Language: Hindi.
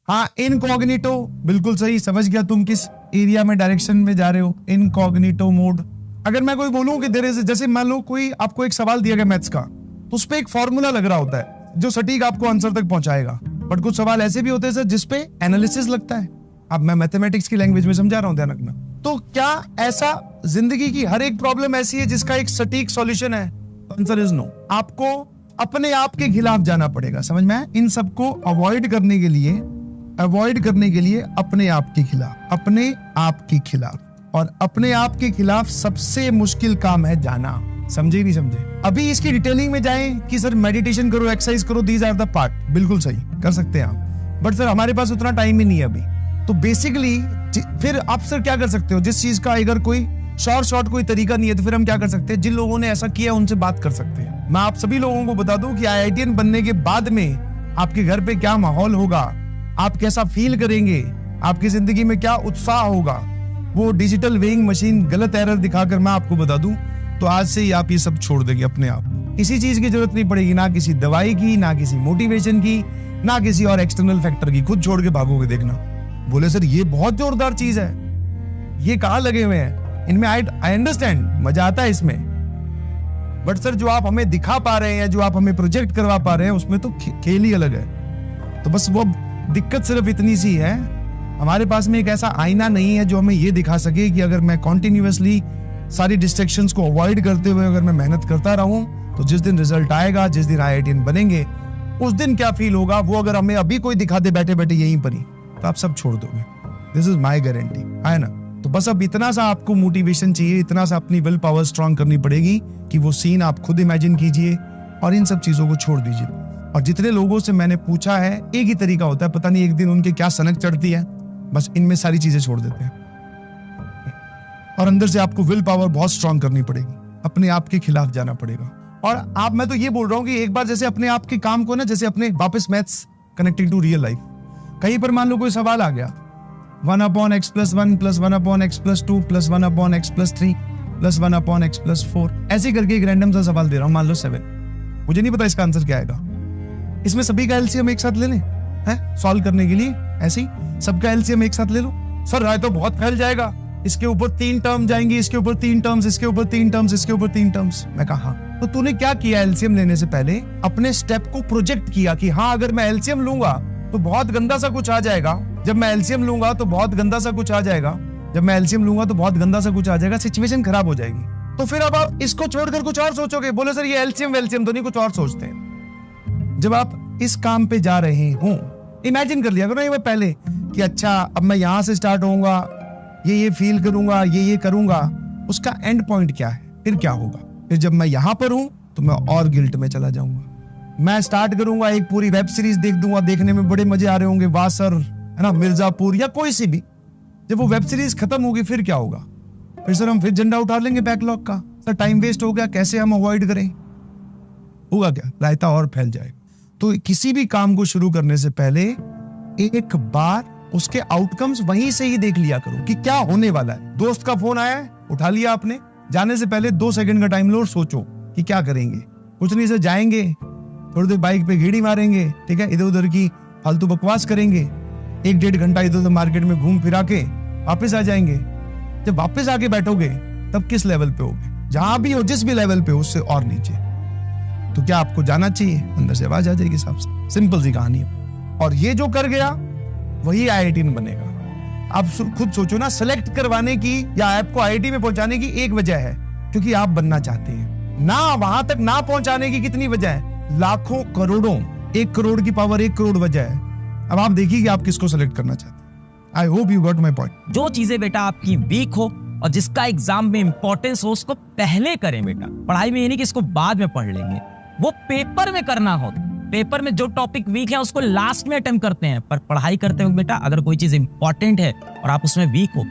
हाँ, इनकॉग्निटो, बिल्कुल सही, समझ गया तुम किस एरिया में डायरेक्शन में जा रहे हो। Incognito mode. अगर मैं कोई बोलूं कि देयर इज, जैसे मान लो कोई आपको एक सवाल दिया गया मैथ्स का, तो उस पे एक फॉर्मूला लग रहा होता है जो सटीक आपको आंसर तक पहुंचाएगा, बट कुछ सवाल ऐसे भी होते हैं सर जिसपे एनालिसिस लगता है। अब मैं मैथमेटिक्स की लैंग्वेज में समझा रहा हूं, ध्यान रखना। तो क्या ऐसा जिंदगी की हर एक प्रॉब्लम ऐसी है जिसका एक सटीक सॉल्यूशन है? Answer is no. आपको अपने आप के खिलाफ जाना पड़ेगा, समझ में आया? इन सबको अवॉइड करने के लिए अपने आप के खिलाफ, अपने आप के खिलाफ, और अपने आप के खिलाफ सबसे मुश्किल काम है जाना। समझे नहीं समझे? अभी इसकी डिटेलिंग में जाएं कि सर मेडिटेशन करो, एक्सरसाइज करो, दीज आर द पार्ट, बिल्कुल सही कर सकते हैं आप, बट सर हमारे पास उतना टाइम ही नहीं है अभी। तो बेसिकली फिर आप सर क्या कर सकते हो, जिस चीज का अगर कोई शॉर्ट कोई तरीका नहीं है, तो फिर हम क्या कर सकते हैं? जिन लोगों ने ऐसा किया उनसे बात कर सकते हैं। मैं आप सभी लोगों को बता दूं कि IITian बनने के बाद में आपके घर पे क्या माहौल होगा, आप कैसा फील करेंगे, आपकी जिंदगी में क्या उत्साह होगा, वो डिजिटल वेइंग मशीन गलत एरर दिखाकर मैं आपको बता दूं तो आज से ही आप ये सब छोड़ देंगे अपने आप। किसी चीज की जरूरत नहीं पड़ेगी, ना किसी दवाई की, ना किसी मोटिवेशन की, ना किसी और एक्सटर्नल फैक्टर की। खुद छोड़ के भागोगे, देखना। बोले सर ये बहुत जोरदार चीज है, ये कहाँ लगे हुए हैं इनमें? आई अंडरस्टैंड, मजा आता है इसमें, बट सर जो आप हमें दिखा पा रहे हैं, जो आप हमें प्रोजेक्ट करवा पा रहे हैं, उसमें तो खेल ही अलग है। तो बस वो दिक्कत सिर्फ इतनी सी है, हमारे पास में एक ऐसा आईना नहीं है जो हमें ये दिखा सके कि अगर मैं कॉन्टिन्यूअसली सारी डिस्ट्रैक्शंस को अवॉइड करते हुए अगर मैं मेहनत करता रहूं, तो जिस दिन रिजल्ट आएगा, जिस दिन IITian बनेंगे, उस दिन क्या फील होगा, वो अगर हमें अभी कोई दिखा दे बैठे बैठे यहीं पर ही, तो आप सब छोड़ दोगे। दिस इज माई गारंटी, है ना? तो बस अब इतना सा आपको मोटिवेशन चाहिए, इतना सा अपनी विल पावर स्ट्रांग करनी पड़ेगी कि वो सीन आप खुद इमेजिन कीजिए और इन सब चीजों को छोड़ दीजिए। और जितने लोगों से मैंने पूछा है, एक ही तरीका होता है, पता नहीं एक दिन उनके क्या सनक चढ़ती है, बस इनमें सारी चीजें छोड़ देते हैं। और अंदर से आपको विल पावर बहुत स्ट्रांग करनी पड़ेगी, अपने आप के खिलाफ जाना पड़ेगा। और आप, मैं तो ये बोल रहा हूं कि एक बार जैसे अपने आप के काम को ना, जैसे अपने वापस maths connecting to real life, कहीं पर मान लो कोई सवाल आ गया, 1/x + 1 + 1/x + 2 + 1/x + 3 + 1/x + 4, ऐसे करके एक रैंडम सा सवाल दे रहा हूं, मान लो 7। मुझे नहीं पता इसका आंसर क्या आएगा। इसमें सभी का एलसीएम एक साथ ले लें सॉल्व करने के लिए, ऐसे ही सबका एलसीएम एक साथ ले लो। सर राय तो बहुत फैल जाएगा, इसके ऊपर 3 टर्म जाएंगी, इसके ऊपर 3 टर्म्स, इसके ऊपर 3 टर्म्स, इसके ऊपर 3 टर्म्स। मैं कहा तो तूने क्या किया? एलसीएम लेने से पहले अपने स्टेप को प्रोजेक्ट किया कि हाँ अगर मैं एलसीएम लूंगा तो बहुत गंदा सा कुछ आ जाएगा, जब मैं एलसीएम लूंगा तो बहुत गंदा सा कुछ आ जाएगा, जब मैं एलसीएम लूंगा तो बहुत गंदा सा कुछ आ जाएगा, सिचुएशन खराब हो जाएगी। तो फिर अब आप इसको छोड़कर कुछ और सोचोगे। बोले सर ये एलसीएम वेलसीएम तो नहीं, कुछ और सोचते हैं। जब आप इस काम पे जा रहे हो, इमेजिन कर लिया करो ये पहले कि अच्छा अब मैं यहां से स्टार्ट होऊंगा, ये फील करूंगा, ये करूंगा, उसका एंड पॉइंट क्या है, फिर क्या होगा? फिर जब मैं यहां पर हूं तो मैं और गिल्ट में चला जाऊंगा। मैं स्टार्ट करूंगा, एक पूरी वेब सीरीज देख दूंगा, देखने में बड़े मजे आ रहे होंगे, वासर है ना, मिर्जापुर या कोई सी भी। जब वो वेब सीरीज खत्म होगी फिर क्या होगा? फिर सर हम फिर झंडा उठा लेंगे बैकलॉग का, सर टाइम वेस्ट हो गया, कैसे हम अवॉइड करें? होगा क्या? रायता और फैल जाएगा। तो किसी भी काम को शुरू करने से पहले एक बार उसके आउटकम्स वहीं से ही देख लिया करो कि क्या होने वाला है। दोस्त का फोन आया है, उठा लिया आपने, जाने से पहले 2 सेकंड का टाइम लो और सोचो कि क्या करेंगे। कुछ नहीं सर, जाएंगे थोड़ी देर बाइक पे गेड़ी मारेंगे, ठीक है, इधर उधर की फालतू बकवास करेंगे, 1-1.5 घंटा इधर उधर मार्केट में घूम फिरा के वापस आ जाएंगे। जब वापस आके बैठोगे तब किस लेवल पे होगे? जहां भी हो, जिस भी लेवल पे हो, उससे और नीचे। तो क्या आपको जाना चाहिए? अंदर से आवाज आ जाएगी साहब से, सिंपल सी कहानी है। और ये जो कर गया वही IITian बनेगा। आप खुद सोचो ना, सेलेक्ट करवाने की या आपको IIT में पहुंचाने की एक वजह है, क्योंकि आप बनना चाहते हैं ना। वहां तक ना पहुंचाने की कितनी वजह है? लाखों, करोड़ों, 1 करोड़ की पावर 1 करोड़ वजह है। अब आप देखिए कि आप किसको सेलेक्ट करना चाहते हैं। I hope you got my point. जो चीजें बेटा आपकी वीक हो और जिसका एग्जाम में इंपॉर्टेंस हो, उसको पहले करें बेटा। पढ़ाई में ये नहीं कि इसको बाद में पढ़ लेंगे, वो पेपर में करना हो। पेपर में जो टॉपिक वीक है उसको लास्ट में अटेम्प्ट करते हैं, पर पढ़ाई करते हो बेटा, अगर कोई चीज इंपॉर्टेंट है और आप उसमें वीक हो